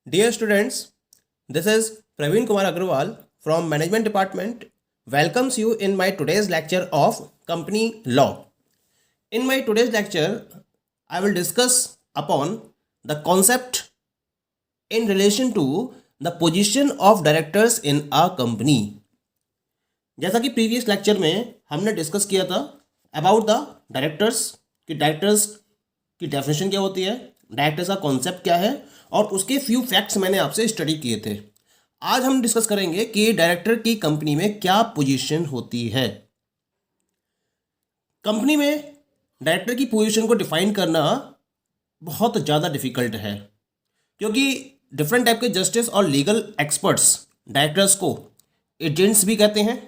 Dear students, this is Praveen Kumar Agrawal from Management Department welcomes you in my today's lecture of Company Law. In my today's lecture, I will discuss upon the concept in relation to the position of directors in a company. जैसा कि previous lecture में हमने discuss किया था about the directors की definition क्या होती है, डायरेक्टर्स का कॉन्सेप्ट क्या है और उसके फ्यू फैक्ट्स मैंने आपसे स्टडी किए थे। आज हम डिस्कस करेंगे कि डायरेक्टर की कंपनी में क्या पोजीशन होती है। कंपनी में डायरेक्टर की पोजीशन को डिफाइन करना बहुत ज़्यादा डिफिकल्ट है, क्योंकि डिफरेंट टाइप के जस्टिस और लीगल एक्सपर्ट्स डायरेक्टर्स को एजेंट्स भी कहते हैं,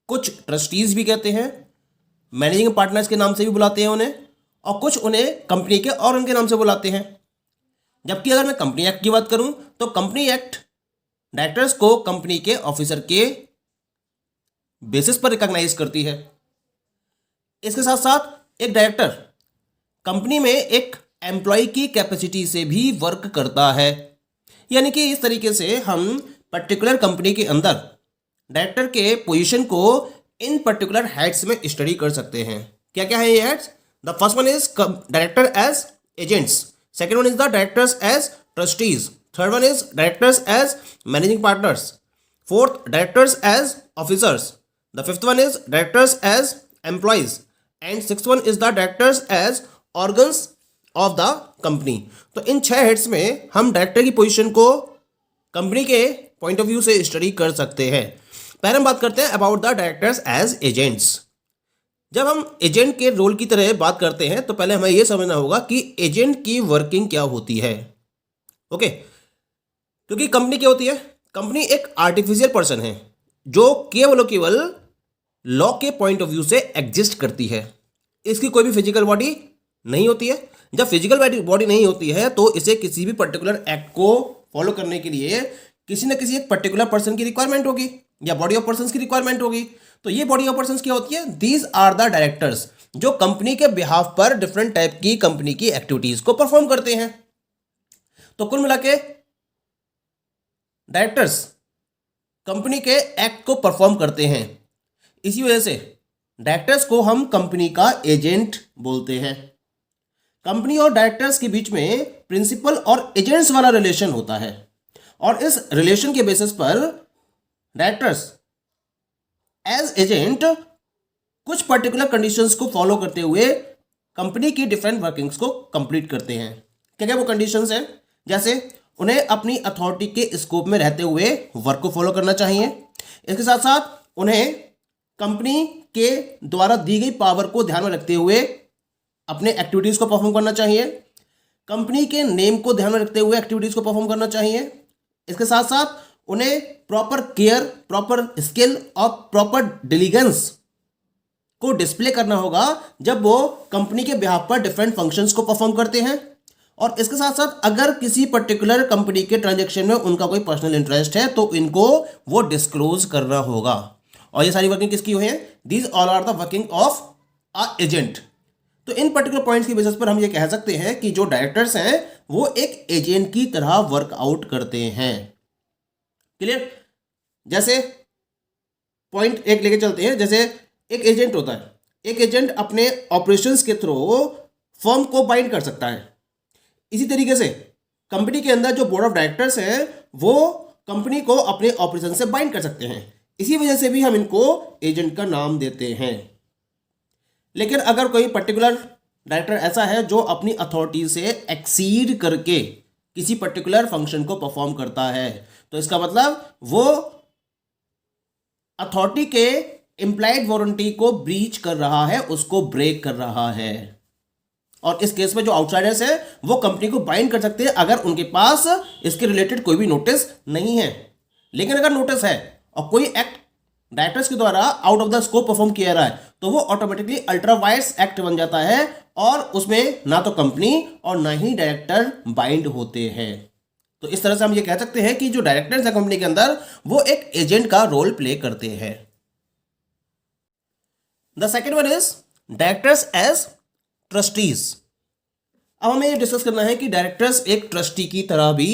कुछ ट्रस्टीज भी कहते हैं, मैनेजिंग पार्टनर्स के नाम से भी बुलाते हैं उन्हें, और कुछ उन्हें कंपनी के और उनके नाम से बुलाते हैं। जबकि अगर मैं कंपनी एक्ट की बात करूं तो कंपनी एक्ट डायरेक्टर्स को कंपनी के ऑफिसर के बेसिस पर रिकॉग्नाइज करती है। इसके साथ साथ एक डायरेक्टर कंपनी में एक एम्प्लॉय की कैपेसिटी से भी वर्क करता है, यानी कि इस तरीके से हम पर्टिकुलर कंपनी के अंदर डायरेक्टर के पोजीशन को इन पर्टिकुलर हेड्स में स्टडी कर सकते हैं। क्या क्या है ये heads? The first one is director as agents, second one is the directors as trustees, third one is directors as managing partners, fourth directors as officers, the fifth one is directors as employees and sixth one is the directors as organs of the company. तो इन 6 heads में हम director की position को company के point of view से study कर सकते हैं। पहले हम बात करते हैं about the directors as agents. जब हम एजेंट के रोल की तरह बात करते हैं तो पहले हमें यह समझना होगा कि एजेंट की वर्किंग क्या होती है। ओके, क्योंकि कंपनी क्या होती है? कंपनी एक आर्टिफिशियल पर्सन है जो केवल और केवल लॉ के पॉइंट ऑफ व्यू से एग्जिस्ट करती है। इसकी कोई भी फिजिकल बॉडी नहीं होती है। जब फिजिकल बॉडी नहीं होती है तो इसे किसी भी पर्टिकुलर एक्ट को फॉलो करने के लिए किसी न किसी एक पर्टिकुलर पर्सन की रिक्वायरमेंट होगी या बॉडी ऑफ पर्संस की रिक्वायरमेंट होगी। तो ये बॉडी ऑफ पर्संस क्या होती है? दीज आर द डायरेक्टर्स जो कंपनी के बिहाफ पर डिफरेंट टाइप की कंपनी की एक्टिविटीज को परफॉर्म करते हैं। तो कुल मिला के डायरेक्टर्स कंपनी के एक्ट को परफॉर्म करते हैं। इसी वजह से डायरेक्टर्स को हम कंपनी का एजेंट बोलते हैं। कंपनी और डायरेक्टर्स के बीच में प्रिंसिपल और एजेंट्स वाला रिलेशन होता है और इस रिलेशन के बेसिस पर डायरेक्टर्स एज एजेंट कुछ पर्टिकुलर कंडीशंस को फॉलो करते हुए कंपनी की डिफरेंट वर्किंग्स को कंप्लीट करते हैं। क्या क्या वो कंडीशंस हैं? जैसे उन्हें अपनी अथॉरिटी के स्कोप में रहते हुए वर्क को फॉलो करना चाहिए। इसके साथ साथ उन्हें कंपनी के द्वारा दी गई पावर को ध्यान में रखते हुए अपने एक्टिविटीज़ को परफॉर्म करना चाहिए। कंपनी के नेम को ध्यान में रखते हुए एक्टिविटीज़ को परफॉर्म करना चाहिए। इसके साथ साथ उन्हें प्रॉपर केयर, प्रॉपर स्किल और प्रॉपर डिलीजेंस को डिस्प्ले करना होगा जब वो कंपनी के बिहाफ पर डिफरेंट फंक्शंस को परफॉर्म करते हैं। और इसके साथ साथ अगर किसी पर्टिकुलर कंपनी के ट्रांजैक्शन में उनका कोई पर्सनल इंटरेस्ट है तो इनको वो डिस्क्लोज करना होगा। और ये सारी वर्किंग किसकी हुई है? These all are the working of a agent. तो इन पर्टिकुलर पॉइंट्स की बेसिस पर हम ये कह सकते हैं कि जो डायरेक्टर्स हैं वो एक एजेंट की तरह वर्कआउट करते हैं। क्लियर? जैसे पॉइंट एक लेके चलते हैं। जैसे एक एजेंट होता है, एक एजेंट अपने ऑपरेशंस के थ्रू फर्म को बाइंड कर सकता है। इसी तरीके से कंपनी के अंदर जो बोर्ड ऑफ डायरेक्टर्स हैं वो कंपनी को अपने ऑपरेशन से बाइंड कर सकते हैं। इसी वजह से भी हम इनको एजेंट का नाम देते हैं। लेकिन अगर कोई पर्टिकुलर डायरेक्टर ऐसा है जो अपनी अथॉरिटी से एक्सीड करके किसी पर्टिकुलर फंक्शन को परफॉर्म करता है तो इसका मतलब वो अथॉरिटी के इम्प्लाइड वारंटी को ब्रीच कर रहा है, उसको ब्रेक कर रहा है। और इस केस में जो आउटसाइडर्स है वो कंपनी को बाइंड कर सकते हैं अगर उनके पास इसके रिलेटेड कोई भी नोटिस नहीं है। लेकिन अगर नोटिस है और कोई एक्ट डायरेक्टर्स के द्वारा out of the scope perform किया रहा है तो वो ऑटोमेटिकली अल्ट्रा वायर्स एक्ट बन जाता है और उसमें ना तो कंपनी और ना ही डायरेक्टर बाइंड होते हैं। तो इस तरह से हम ये कह सकते हैं कि जो डायरेक्टर्स है कंपनी के अंदर वो एक एजेंट का रोल प्ले करते हैं। The second one is directors as trustees. अब हमें ये डिस्कस करना है कि डायरेक्टर्स एक ट्रस्टी की तरह भी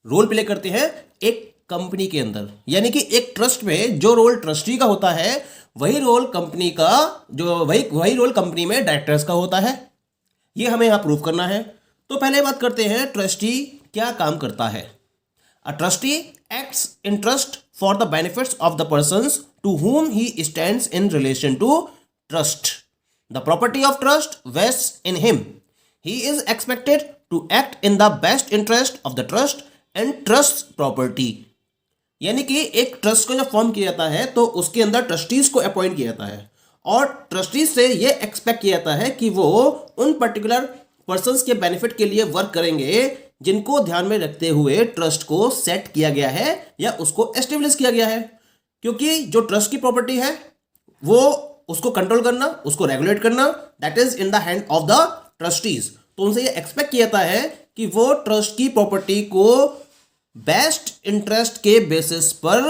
रोल प्ले करते हैं एक कंपनी के अंदर। यानी कि एक ट्रस्ट में जो रोल ट्रस्टी का होता है वही रोल कंपनी का वही रोल कंपनी में डायरेक्टर्स का होता है। ये हमें यहाँ प्रूव करना है। तो पहले बात करते हैं ट्रस्टी क्या काम करता है। A trustee acts in trust for the benefits of the persons to whom he stands in relation to trust. The property of trust vests in him. He is expected to act in the best interest of the trust and trust's property. यानी कि एक trust को जब form किया जाता है तो उसके अंदर ट्रस्टीज को अपॉइंट किया जाता है और ट्रस्टीज से ये एक्सपेक्ट किया जाता है कि वो उन पर्टिकुलर पर्संस के बेनिफिट के लिए वर्क करेंगे जिनको ध्यान में रखते हुए ट्रस्ट को सेट किया गया है या उसको एस्टेब्लिश किया गया है। क्योंकि जो ट्रस्ट की प्रॉपर्टी है वो उसको कंट्रोल करना, उसको रेगुलेट करना, that is in the hand of the trustees. तो उनसे ये एक्सपेक्ट किया जाता है कि वो ट्रस्ट की प्रॉपर्टी को बेस्ट इंटरेस्ट के बेसिस पर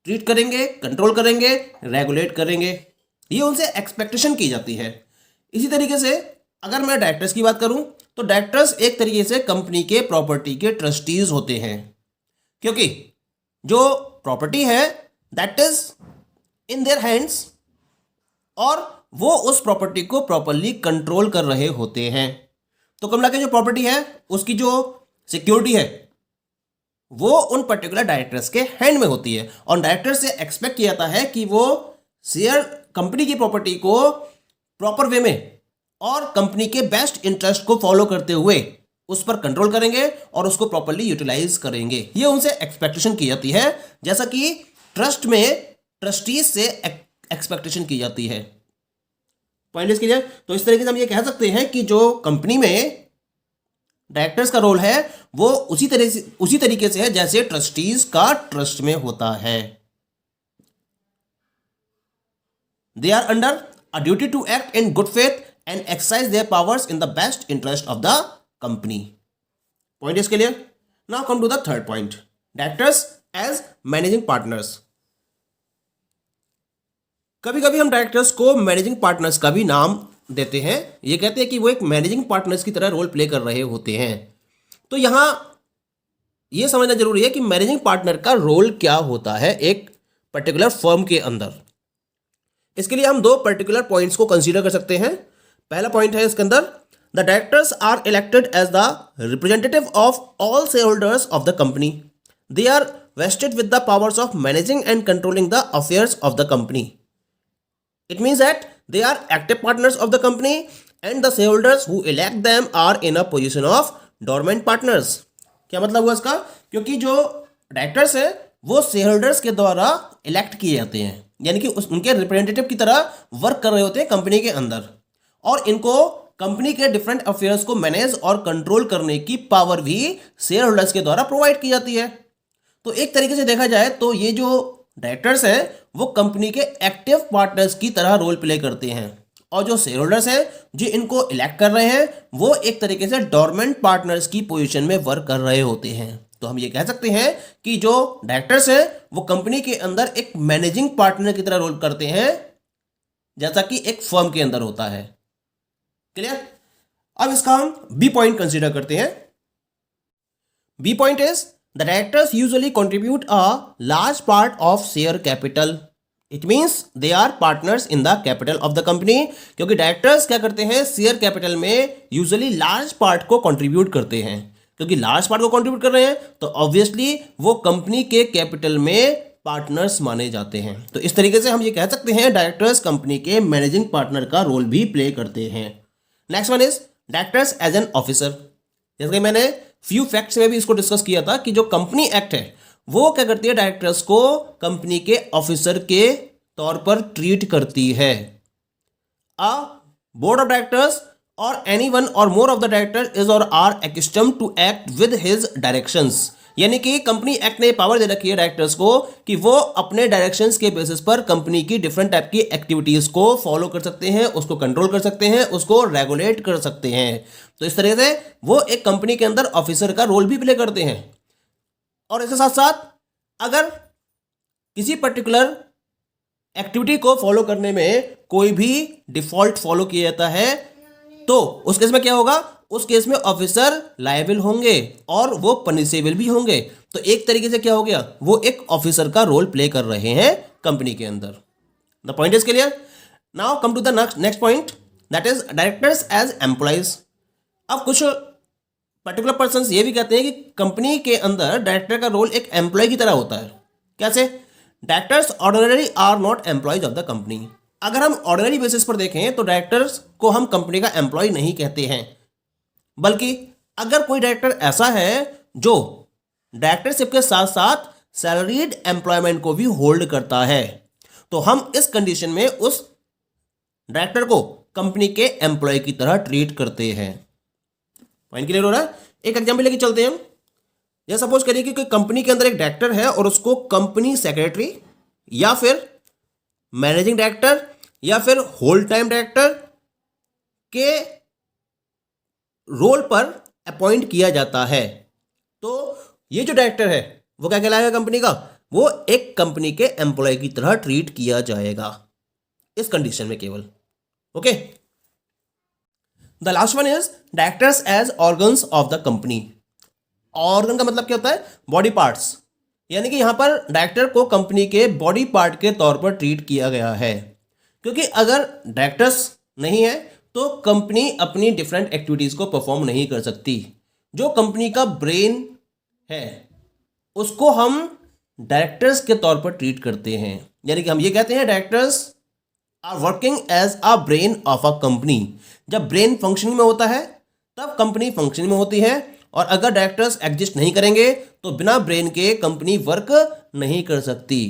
ट्रीट करेंगे, कंट्रोल करेंगे, रेगुलेट करेंगे। ये उनसे एक्सपेक्टेशन की जाती है। इसी तरीके से अगर मैं डायरेक्टर्स की बात करूं तो डायरेक्टर्स एक तरीके से कंपनी के प्रॉपर्टी के ट्रस्टीज होते हैं, क्योंकि जो प्रॉपर्टी है that is in their hands और वो उस प्रॉपर्टी को प्रॉपरली कंट्रोल कर रहे होते हैं। तो कमला की जो प्रॉपर्टी है उसकी जो सिक्योरिटी है वो उन पर्टिकुलर डायरेक्टर्स के हैंड में होती है और डायरेक्टर से एक्सपेक्ट किया जाता है कि वो शेयर कंपनी की प्रॉपर्टी को प्रॉपर वे में और कंपनी के बेस्ट इंटरेस्ट को फॉलो करते हुए उस पर कंट्रोल करेंगे और उसको प्रॉपरली यूटिलाइज करेंगे। ये उनसे एक्सपेक्टेशन की जाती है, जैसा कि ट्रस्ट में ट्रस्टीज से एक्सपेक्टेशन की जाती है। Point is clear. तो इस तरीके से हम ये कह सकते हैं कि जो कंपनी में डायरेक्टर्स का रोल है वो उसी तरीके से है जैसे ट्रस्टीज का ट्रस्ट में होता है। They are under a duty to act in good faith and exercise their powers in the best interest of the company. Point is clear. Now come to the third point, directors as managing partners. कभी कभी हम directors को managing partners का भी नाम देते हैं। ये कहते हैं कि वो एक मैनेजिंग पार्टनर्स की तरह रोल प्ले कर रहे होते हैं। तो यहां यह समझना जरूरी है कि मैनेजिंग पार्टनर का रोल क्या होता है एक पर्टिकुलर फर्म के अंदर। इसके लिए हम दो पर्टिकुलर पॉइंट्स को कंसीडर कर सकते हैं। पहला पॉइंट है इसके अंदर, the directors are elected as the representative of all share holders of the company. They are vested with the powers of managing and controlling the affairs of the company. It means that they are active partners of the company and the shareholders who elect them are in a position of dormant partners. क्या मतलब हुआ इसका? क्योंकि जो directors है वो share holders के द्वारा इलेक्ट किए जाते हैं, यानी कि उनके रिप्रेजेंटेटिव की तरह वर्क कर रहे होते हैं कंपनी के अंदर और इनको कंपनी के डिफरेंट अफेयर्स को मैनेज और कंट्रोल करने की पावर भी शेयर होल्डर्स के द्वारा प्रोवाइड की जाती है। तो एक तरीके से देखा जाए तो ये जो डायरेक्टर्स हैं वो कंपनी के एक्टिव पार्टनर्स की तरह रोल प्ले करते हैं और जो शेयर होल्डर्स हैं जो इनको इलेक्ट कर रहे हैं वो एक तरीके से डोरमेंट पार्टनर्स की पोजीशन में वर्क कर रहे होते हैं। तो हम ये कह सकते हैं कि जो डायरेक्टर्स हैं वो कंपनी के अंदर एक मैनेजिंग पार्टनर की तरह रोल करते हैं जैसा कि एक फर्म के अंदर होता है। क्लियर। अब इसका हम बी पॉइंट कंसीडर करते हैं। B point is the directors usually contribute a large part of share capital. It means they are partners in the capital of the company. क्योंकि डायरेक्टर्स क्या करते हैं शेयर कैपिटल में यूजुअली लार्ज पार्ट को contribute करते हैं। क्योंकि large part को कंट्रीब्यूट कर रहे हैं तो ऑब्वियसली वो कंपनी के कैपिटल में पार्टनर्स माने जाते हैं। तो इस तरीके से हम ये कह सकते हैं डायरेक्टर्स कंपनी के मैनेजिंग पार्टनर का रोल भी प्ले करते हैं। Next one is directors as an officer. जैसे कि मैंने फ्यू फैक्ट्स में भी इसको डिस्कस किया था कि जो कंपनी एक्ट है वो क्या करती है, डायरेक्टर्स को कंपनी के ऑफिसर के तौर पर ट्रीट करती है। अ बोर्ड ऑफ डायरेक्टर्स और एनी वन और more of the director is और are accustomed to act with his directions. यानी कि कंपनी एक्ट ने पावर दे रखी है डायरेक्टर्स को कि वो अपने डायरेक्शंस के बेसिस पर कंपनी की डिफरेंट टाइप की एक्टिविटीज को फॉलो कर सकते हैं, उसको कंट्रोल कर सकते हैं, उसको रेगुलेट कर सकते हैं। तो इस तरह से वो एक कंपनी के अंदर ऑफिसर का रोल भी प्ले करते हैं। और इसके साथ साथ अगर किसी पर्टिकुलर एक्टिविटी को फॉलो करने में कोई भी डिफॉल्ट फॉलो किया जाता है तो उस केस में क्या होगा, उस केस में ऑफिसर लायबल होंगे और वो पनिशेबल भी होंगे। तो एक तरीके से क्या हो गया, वो एक ऑफिसर का रोल प्ले कर रहे हैं कंपनी के अंदर। The point is clear. Now come to the next point, that is directors as employees. अब कुछ पर्टिकुलर पर्सन ये भी कहते हैं कि कंपनी के अंदर डायरेक्टर का रोल एक एम्प्लॉय की तरह होता है। कैसे? Directors ordinary are not employees of the company. अगर हम ऑर्डिनरी बेसिस पर देखें तो डायरेक्टर्स को हम कंपनी का एम्प्लॉय नहीं कहते हैं, बल्कि अगर कोई डायरेक्टर ऐसा है जो डायरेक्टरशिप के साथ साथ सैलरीड एम्प्लॉयमेंट को भी होल्ड करता है, तो हम इस कंडीशन में उस डायरेक्टर को कंपनी के एम्प्लॉय की तरह ट्रीट करते हैं। पॉइंट क्लियर हो रहा है? एक एग्जाम्पल लेके चलते हैं हम। या सपोज करिए कि कोई कंपनी के अंदर एक डायरेक्टर है और उसको कंपनी सेक्रेटरी या फिर मैनेजिंग डायरेक्टर या फिर होल टाइम डायरेक्टर के रोल पर अपॉइंट किया जाता है, तो ये जो डायरेक्टर है वो क्या कहलाएगा कंपनी का? वो एक कंपनी के एम्प्लॉय की तरह ट्रीट किया जाएगा इस कंडीशन में केवल। Okay, the last one is directors as organs of the company. Organ का मतलब क्या होता है? Body parts. यानी कि यहां पर डायरेक्टर को कंपनी के बॉडी पार्ट के तौर पर ट्रीट किया गया है, क्योंकि अगर डायरेक्टर्स नहीं है तो कंपनी अपनी डिफरेंट एक्टिविटीज को परफॉर्म नहीं कर सकती। जो कंपनी का ब्रेन है उसको हम डायरेक्टर्स के तौर पर ट्रीट करते हैं। यानी कि हम ये कहते हैं directors are working as a brain of a company. जब ब्रेन फंक्शनिंग में होता है तब कंपनी फंक्शनिंग में होती है, और अगर डायरेक्टर्स एग्जिस्ट नहीं करेंगे तो बिना ब्रेन के कंपनी वर्क नहीं कर सकती।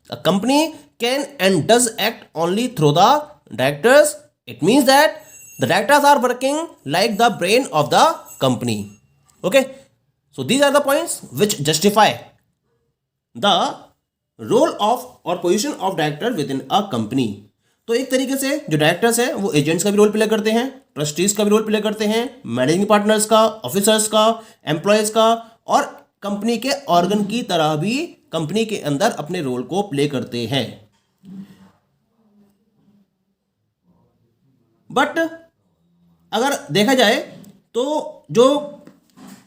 A company can and does act only through the directors. It means that the directors are working like the brain of the company. Okay, so these are the points which justify the role of और position of director within a company. तो एक तरीके से जो directors हैं वो agents का भी रोल प्ले करते हैं, ट्रस्टीज का भी रोल प्ले करते हैं, मैनेजिंग पार्टनर्स का, ऑफिसर्स का, एम्प्लॉयज का, और कंपनी के ऑर्गन की तरह भी कंपनी के अंदर अपने रोल को प्ले करते हैं। बट अगर देखा जाए तो जो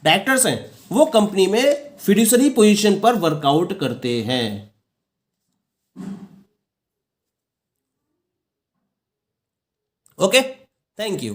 डायरेक्टर्स हैं वो कंपनी में फिड्यूसरी पोजीशन पर वर्कआउट करते हैं। Okay, thank you.